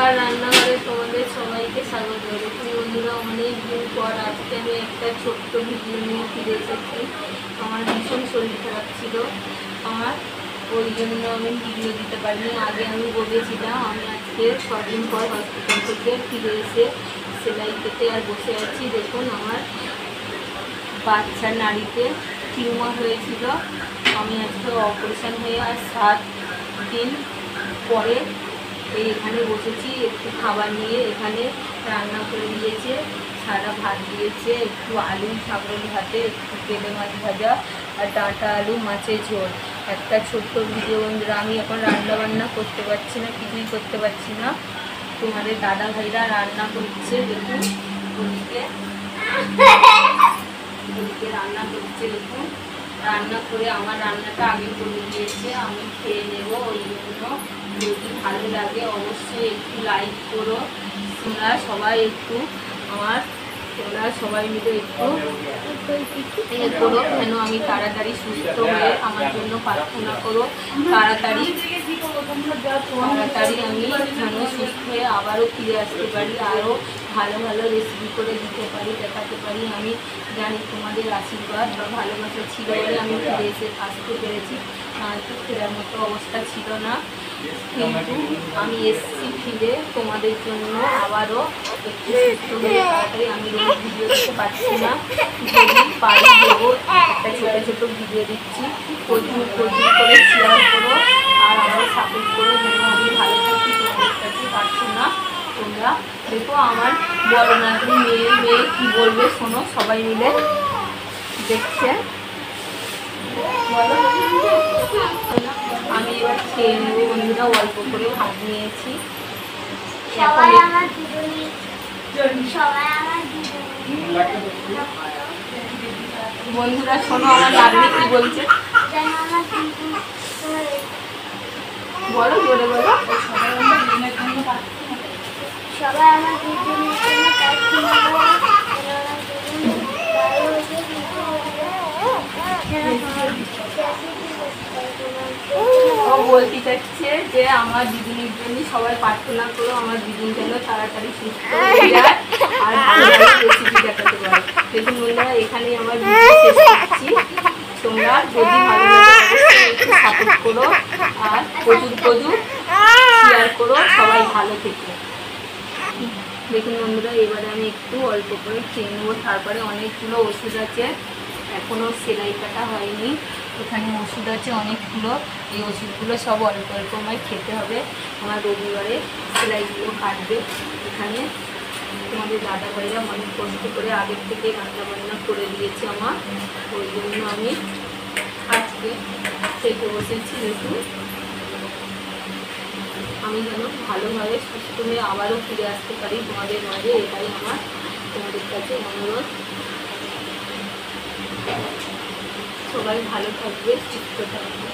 ঝিঙ্কার রান্নাঘরে তোমাদের সবাইকে স্বাগত। দেখুন বন্ধুরা, অনেক দিন পর আজকে আমি একটা ছোট্ট ভিডিও নিয়ে ফিরে এসেছি। আমার ভীষণ শরীর খারাপ ছিল, আমার ওই জন্য আমি ভিডিও দিতে পারিনি। আগে আমি বলেছিলাম, আমি আজকে 6 দিন পর হসপিটাল থেকে ফিরে এসে সেলাই কেটে আর বসে আছি। দেখুন আমার বাচ্চা নাড়িতে টিউমার হয়েছিল। আমি আজকে অপারেশন হয়ে আর 7 দিন পরে এখানে বসেছি। একটু খাবার নিয়ে এখানে রান্না করে দিয়েছে, সাদা ভাত দিয়েছে, একটু আলু ছাগল ভাতে, একটু তেলে মাছ ভাজা আর ডাঁটা আলু মাছের ঝোল। একটা ছোট্ট ভিডিও বন্ধুরা, আমি এখন রান্না বান্না করতে পারছি না, কিছুই করতে পারছি না। তোমাদের দাদা ভাইরা রান্না করছে, দেখুন ওদিকে রান্না করছে। দেখুন রান্না করে আমার রান্নাটা আগে করে দিয়েছে, আমি খেয়ে নেবো। ওই জন্য যদি ভালো লাগে অবশ্যই একটু লাইক করো। তোমরা সবাই একটু তোমরা সবাই মিলে একটু করো, কেন আমি তাড়াতাড়ি সুস্থ হয়ে আমার জন্য প্রার্থনা করো। তাড়াতাড়ি আমি যেন সুস্থ হয়ে আবারও ফিরে আসতে পারি, আরও ভালো ভালো রেসিপি করে দিতে পারি, দেখাতে পারি। আমি জানি তোমাদের আশীর্বাদ বা ভালোবাসা ছিল বলে আমি ফিরে এসে আসতে পেরেছি, তো ফেরার মতো অবস্থা ছিল না। কিন্তু আমি এসছি ফিরে তোমাদের জন্য আবারও একটু সুস্থ হয়ে। তাড়াতাড়ি আমি রোজ ভিডিও দিতে পারছি না, যদি পারি দেবো। একটা ছোটো ছোটো ভিডিও দিচ্ছি, প্রচুর করে শেয়ার করো আর আমাকে সাপোর্ট করো, যেন আমি ভালো থাকি। তোমাদের কাছে প্রার্থনা। তোমরা দেখো আমার বড় নাতনি মেয়ে কী বলবে শোনো, সবাই মিলে দেখছে। বলো। আমি এবার খেয়ে নেবো বন্ধুরা, অল্প করে ভাত নিয়েছি। বন্ধুরা শোনো, আমার নাতনি কি বলছে বলো, জোরে বলো। সবাই আমার দিদির জন্য প্রার্থনা করো। ও বলতে চাচ্ছে যে আমার দিদির জন্য সবাই প্রার্থনা করো, আমার দিদির জন্য তাড়াতাড়ি সুস্থ হয়ে যায় আর ভালো রেসিপি দেখাতে পারে। দেখুন বন্ধুরা, এখানেই আমার ভিডিও শেষ করছি। তোমরা যদি ভালো লাগে একটু সাপোর্ট করো আর প্রচুর শেয়ার করো। সবাই ভালো থেকো। দেখুন বন্ধুরা, এবারে আমি একটু অল্প করে খেয়ে নেবো। তারপরে অনেকগুলো ওষুধ আছে, এখনও সেলাই কাটা হয়নি। এখানে ওষুধ আছে অনেকগুলো, এই ওষুধগুলো সব অল্প অল্প আমায় খেতে হবে। আমার রবিবারে সেলাইগুলো কাটবে। এখানে তোমাদের দাদা ভাইরা অনেক কষ্ট করে আগের থেকে রান্নাবান্না করে দিয়েছে আমার, ওই জন্য আমি আজকে খেতে বসেছি। দেখুন আমি যেন ভালোভাবে সুস্থ হয়ে আবারও ফিরে আসতে পারি তোমাদের মাঝে, এটাই আমার তোমাদের কাছে অনুরোধ। সবাই ভালো থাকবে, সুস্থ থাকবে।